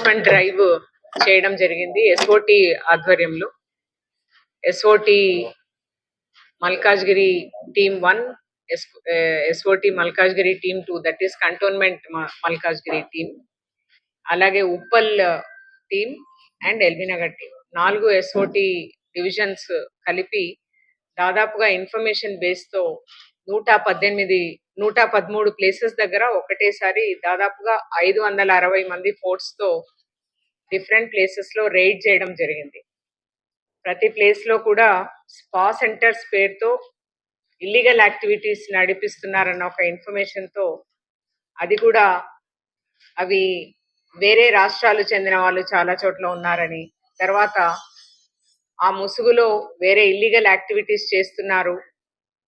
Enforcement drive చేయడం జరిగింది SOT ఆధ్వర్యంలో. SOT Malkajgiri team 1, SOT Malkajgiri team 2, that is cantonment Malkajgiri team, అలాగే Uppal team and LB Nagar team, 4 SOT divisions కలిపి దాదాపుగా ఇన్ఫర్మేషన్ బేస్ తో 113 ప్లేసెస్ దగ్గర ఒకటేసారి దాదాపుగా 560 మంది ఫోర్స్ తో డిఫరెంట్ ప్లేసెస్ లో రైడ్ చేయడం జరిగింది. ప్రతి ప్లేస్ లో కూడా స్పా సెంటర్స్ పేరుతో ఇల్లీగల్ యాక్టివిటీస్ నడిపిస్తున్నారన్న ఒక ఇన్ఫర్మేషన్ తో, అది కూడా అవి వేరే రాష్ట్రాలు చెందిన వాళ్ళు చాలా చోట్ల ఉన్నారని, తర్వాత ఆ ముసుగులో వేరే ఇల్లీగల్ యాక్టివిటీస్ చేస్తున్నారు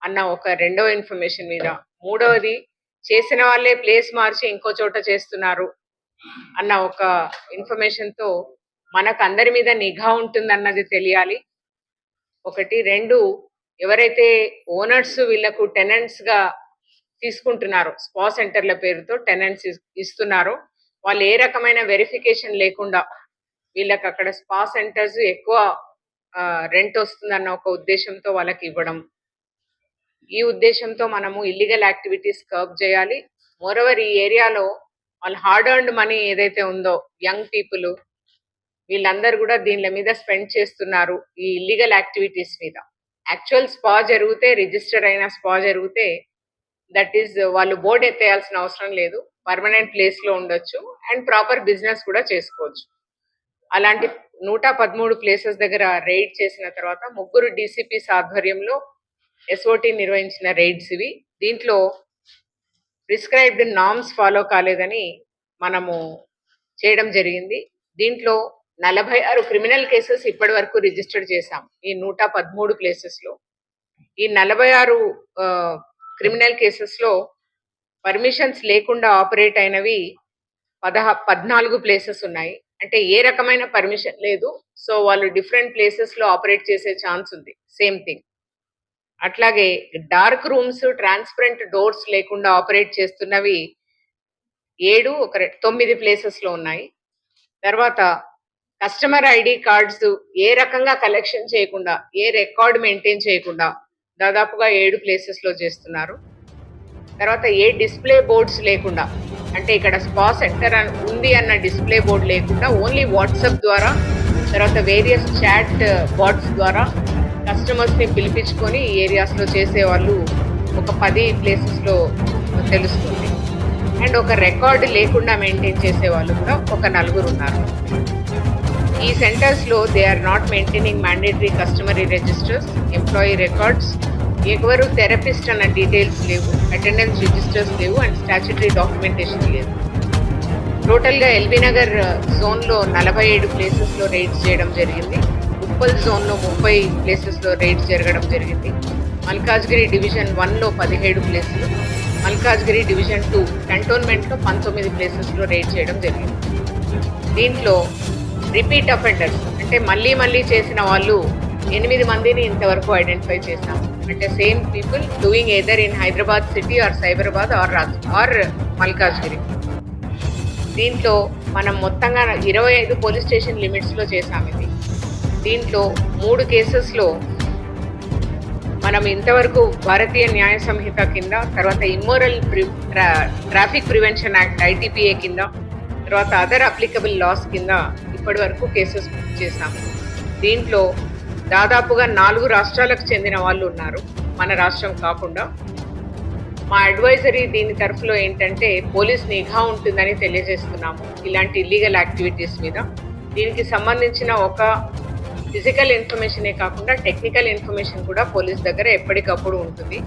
అన్న ఒక రెండో ఇన్ఫర్మేషన్ మీద, మూడవది చేసిన వాళ్ళే ప్లేస్ మార్చి ఇంకో చోట చేస్తున్నారు అన్న ఒక ఇన్ఫర్మేషన్ తో మనకు అందరి మీద నిఘా ఉంటుందన్నది తెలియాలి. ఒకటి. రెండు, ఎవరైతే ఓనర్స్ వీళ్ళకు టెనెంట్స్ గా తీసుకుంటున్నారో, స్పా సెంటర్ల పేరుతో టెనెంట్స్ ఇస్తున్నారో, వాళ్ళు ఏ రకమైన వెరిఫికేషన్ లేకుండా వీళ్ళకి అక్కడ స్పా సెంటర్స్ ఎక్కువ రెంట్ వస్తుందన్న ఒక ఉద్దేశంతో వాళ్ళకి ఇవ్వడం. ఈ ఉద్దేశంతో మనము ఇల్లీగల్ యాక్టివిటీస్ కర్బ్ చేయాలి. మోరోవర్ ఈ ఏరియాలో వాళ్ళ హార్డ్ ఎర్న్డ్ మనీ ఏదైతే ఉందో, యంగ్ పీపుల్ వీళ్ళందరూ కూడా దీనిల మీద స్పెండ్ చేస్తున్నారు ఈ ఇల్లీగల్ యాక్టివిటీస్ మీద. యాక్చువల్ స్పా జరిగితే, రిజిస్టర్ అయిన స్పా జరిగితే, దట్ ఈస్ వాళ్ళు బోర్డు ఎత్తేయాల్సిన అవసరం లేదు, పర్మనెంట్ ప్లేస్ లో ఉండొచ్చు అండ్ ప్రాపర్ బిజినెస్ కూడా చేసుకోవచ్చు. అలాంటి 113 ప్లేసెస్ దగ్గర రైడ్ చేసిన తర్వాత 3 డీసీపీస్ ఆధ్వర్యంలో ఎస్ఓటి నిర్వహించిన రైడ్స్ ఇవి. దీంట్లో ప్రిస్క్రైబ్డ్ నార్మ్స్ ఫాలో కాలేదని మనము చేయడం జరిగింది. దీంట్లో 46 క్రిమినల్ కేసెస్ ఇప్పటి వరకు రిజిస్టర్ చేశాం ఈ 113 ప్లేసెస్ లో. ఈ 46 క్రిమినల్ కేసెస్ లో పర్మిషన్స్ లేకుండా ఆపరేట్ అయినవి 14 ప్లేసెస్ ఉన్నాయి. అంటే ఏ రకమైన పర్మిషన్ లేదు, సో వాళ్ళు డిఫరెంట్ ప్లేసెస్ లో ఆపరేట్ చేసే ఛాన్స్ ఉంది. Same thing. అట్లాగే డార్క్ రూమ్స్, ట్రాన్స్పరెంట్ డోర్స్ లేకుండా ఆపరేట్ చేస్తున్నవి 9 ప్లేసెస్ లో ఉన్నాయి. తర్వాత కస్టమర్ ఐడి కార్డ్స్ ఏ రకంగా కలెక్షన్ చేయకుండా, ఏ రికార్డ్ మెయింటైన్ చేయకుండా దాదాపుగా 7 ప్లేసెస్ లో చేస్తున్నారు. తర్వాత ఏ డిస్ప్లే బోర్డ్స్ లేకుండా, అంటే ఇక్కడ స్పా సెంటర్ ఉంది అన్న డిస్ప్లే బోర్డు లేకుండా ఓన్లీ వాట్సాప్ ద్వారా, తర్వాత వేరియస్ చాట్ బాట్స్ ద్వారా కస్టమర్స్ ని పిలిపించుకొని ఈ ఏరియాస్ లో చేసే వాళ్ళు ఒక 10 ప్లేసెస్ లో తెలుస్తుంది. అండ్ ఒక రికార్డు లేకుండా మెయింటైన్ చేసే వాళ్ళు కూడా ఒక 4 ఉన్నారు. ఈ సెంటర్స్ లో they are not maintaining mandatory customary registers, employee records, ఎవరు థెరపిస్ట్ అన్న డీటెయిల్స్ లేవు, అటెండెన్స్ రిజిస్టర్స్ లేవు అండ్ స్టాచ్యుటరీ డాక్యుమెంటేషన్ లేదు. టోటల్ గా ఎల్బీనగర్ జోన్ లో 47 ప్లేసెస్ లో రైడ్స్ చేయడం జరిగింది. ఉప్పల్ జోన్ లో 30 ప్లేసెస్ లో రైడ్స్ జరగడం జరిగింది. మల్కాజ్గిరి డివిజన్ 1 లో 17 ప్లేసులు, మల్కాజ్గిరి డివిజన్ 2 కంటోన్మెంట్ లో 19 ప్లేసెస్ లో రైడ్ చేయడం జరిగింది. దీంట్లో రిపీట్ అఫెండర్స్ అంటే మళ్ళీ చేసిన వాళ్ళు 8 మందిని ఇంతవరకు ఐడెంటిఫై చేశాం. అంటే same people doing either in Hyderabad city or Cyberabad or Malkajgiri. దీంట్లో మనం మొత్తంగా 25 పోలీస్ స్టేషన్ లిమిట్స్ లో చేశాం ఇది. దీంట్లో 3 కేసెస్ లో మనం ఇంతవరకు భారతీయ న్యాయ సంహిత కింద, తర్వాత immoral traffic prevention act ITPA కింద, తర్వాత అదర్ అప్లికబుల్ లాస్ కింద ఇప్పటి వరకు కేసెస్ చేశాము. దీంట్లో దాదాపుగా 4 రాష్ట్రాలకు చెందిన వాళ్ళు ఉన్నారు, మన రాష్ట్రం కాకుండా. మా అడ్వైజరీ దీని తరఫులో ఏంటంటే పోలీస్ నిఘా ఉంటుందని తెలియజేస్తున్నాము ఇలాంటి ఇల్లీగల్ యాక్టివిటీస్ మీద. దీనికి సంబంధించిన ఒక ఫిజికల్ ఇన్ఫర్మేషనే కాకుండా టెక్నికల్ ఇన్ఫర్మేషన్ కూడా పోలీస్ దగ్గర ఎప్పటికప్పుడు ఉంటుంది.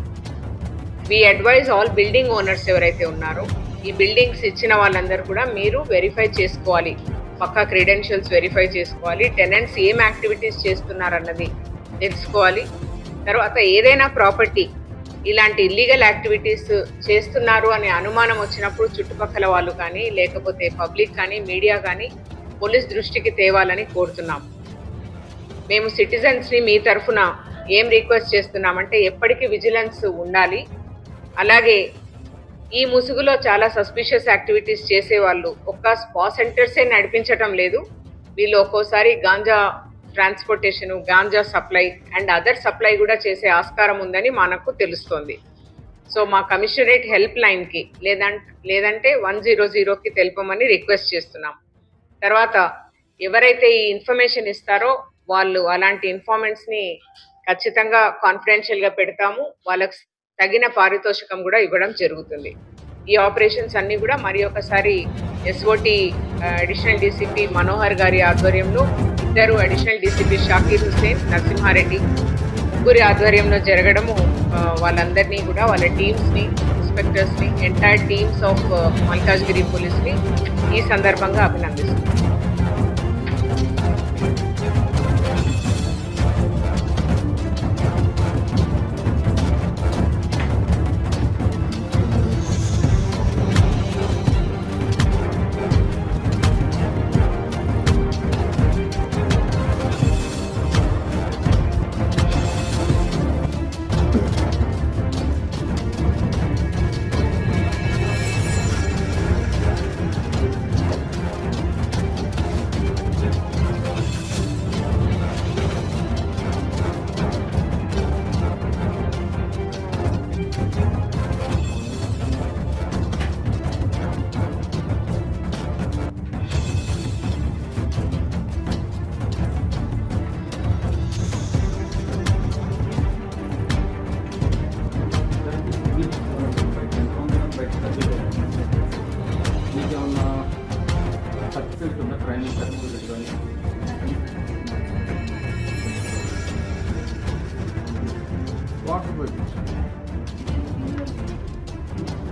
We advise all building owners ఎవరైతే ఉన్నారో, ఈ బిల్డింగ్స్ ఇచ్చిన వాళ్ళందరూ కూడా మీరు వెరిఫై చేసుకోవాలి, పక్కా క్రెడెన్షియల్స్ వెరిఫై చేసుకోవాలి, టెనెంట్స్ ఏం యాక్టివిటీస్ చేస్తున్నారన్నది తెలుసుకోవాలి. తర్వాత ఏదైనా ప్రాపర్టీ ఇలాంటి ఇల్లీగల్ యాక్టివిటీస్ చేస్తున్నారు అనే అనుమానం వచ్చినప్పుడు చుట్టుపక్కల వాళ్ళు కానీ, లేకపోతే పబ్లిక్ కానీ, మీడియా కానీ పోలీస్ దృష్టికి తేవాలని కోరుతున్నాం. మేము సిటిజన్స్ని మీ తరఫున ఏం రిక్వెస్ట్ చేస్తున్నామంటే ఎప్పటికీ విజిలెన్స్ ఉండాలి. అలాగే ఈ ముసుగులో చాలా సస్పిషియస్ యాక్టివిటీస్ చేసేవాళ్ళు ఒక్క స్పా సెంటర్సే నడిపించటం లేదు. వీళ్ళు ఒక్కోసారి ganja transportation, ganja supply and other supply కూడా చేసే ఆస్కారం ఉందని మనకు తెలుస్తోంది. సో మా కమిషనరేట్ హెల్ప్ లైన్కి లేదంటే 100కి తెలుపమని రిక్వెస్ట్ చేస్తున్నాం. తర్వాత ఎవరైతే ఈ ఇన్ఫర్మేషన్ ఇస్తారో వాళ్ళు అలాంటి ఇన్ఫార్మెంట్స్ని ఖచ్చితంగా కాన్ఫిడెన్షియల్గా పెడతాము. వాళ్ళకి తగిన పారితోషికం కూడా ఇవ్వడం జరుగుతుంది. ఈ ఆపరేషన్స్ అన్నీ కూడా మరి ఒకసారి ఎస్ఓటి అడిషనల్ డీసీపీ మనోహర్ గారి ఆధ్వర్యంలో, ఇద్దరు అడిషనల్ డీసీపీ షాకీర్ హుస్సేన్, నరసింహారెడ్డి ముగ్గురి ఆధ్వర్యంలో జరగడము వాళ్ళందరినీ కూడా వాళ్ళ టీమ్స్ని, ఇన్స్పెక్టర్స్ని, ఎంటైర్ టీమ్స్ ఆఫ్ మల్కాజ్గిరి పోలీస్ని ఈ సందర్భంగా అభినందిస్తున్నాం.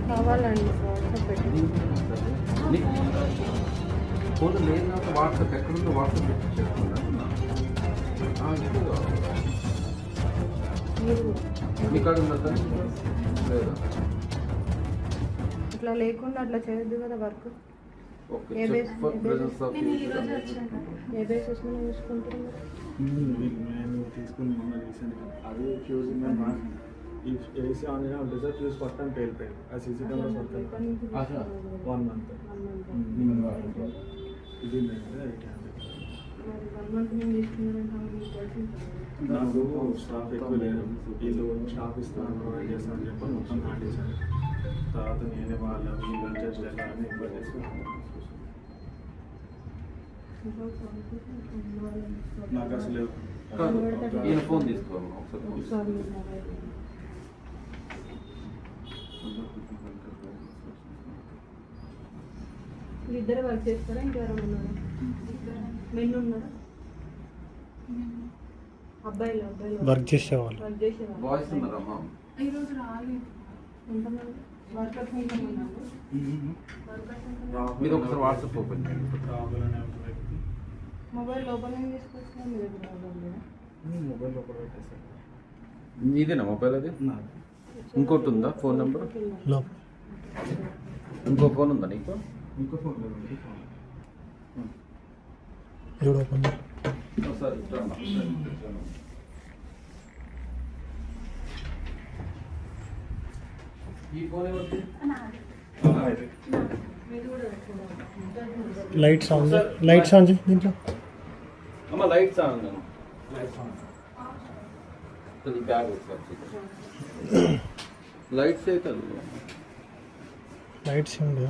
కావాలండి ఫోన్ లేదు కాబట్టి వాట్సాప్ ఎక్కడుందో వాట్సాప్ చేసుకుంటున్నా మీ కాడ ఉన్నదా లేదా? అట్లా లేకుండా అట్లా చేయొద్దు కదా work. Okay a check for presence of a basis మీద చూసుకుంటున్నారు? నేను తీసుకుని మొన్న రీసెంట్గా అది ఫ్యూజ్ మేము ఏసీ ఆన్ డిజర్ట్ ఫ్యూజ్ పక్కన పేలిపోయింది. ఆ సీసీ కెమెరాస్ పక్కన 1 month ఇది నాకు స్టాఫ్ ఎక్కువ లేదు, వీళ్ళు స్టాఫ్ ఇస్తాను ప్రొవైడ్ చేస్తానని చెప్పి మొత్తం పాటించాను. తర్వాత నేనే వీళ్ళు జస్ట్ ఎలా అని ఎక్కువ చేసుకున్నాను. నాకు అసలు ఈయన ఫోన్ తీసుకోవాలి ఒకసారి. ఇద్దరు వర్క్ చేస్తారా? ఇంకెవరైనా ఉన్నారా? మెన్ ఉన్నారా? అబ్బాయిలు వర్క్ చేసేవాళ్ళు బాయ్స్ ఉన్నారమ్మా. ఈరోజు రాలేదు. ఎంతమంది వర్కర్స్ ఎంతమంది ఉన్నారు? మీరు ఒకసారి వాట్సాప్ ఓపెన్ చేయండి. మొబైల్ ఓపెన్ తీసుకొచ్చినా మీ దగ్గర మొబైల్ లోపల పెట్టేసాను. ఇదేనా మొబైల్? అది ఇంకోటి ఉందా ఫోన్ నెంబర్? ఇంకో ఫోన్ ఉందా నీకు? ఇంకో ఫోన్ లేదు. ఒకసారి ఈ ఫోన్ ఎవరిది? లైట్స్ ఆన్ చేయి దీంట్లో. అమ్మ లైట్స్ ఆన్ నేను అది బ్యాగ్ ఒకసారి లైట్స్ అయితే లైట్స్ ఉంది.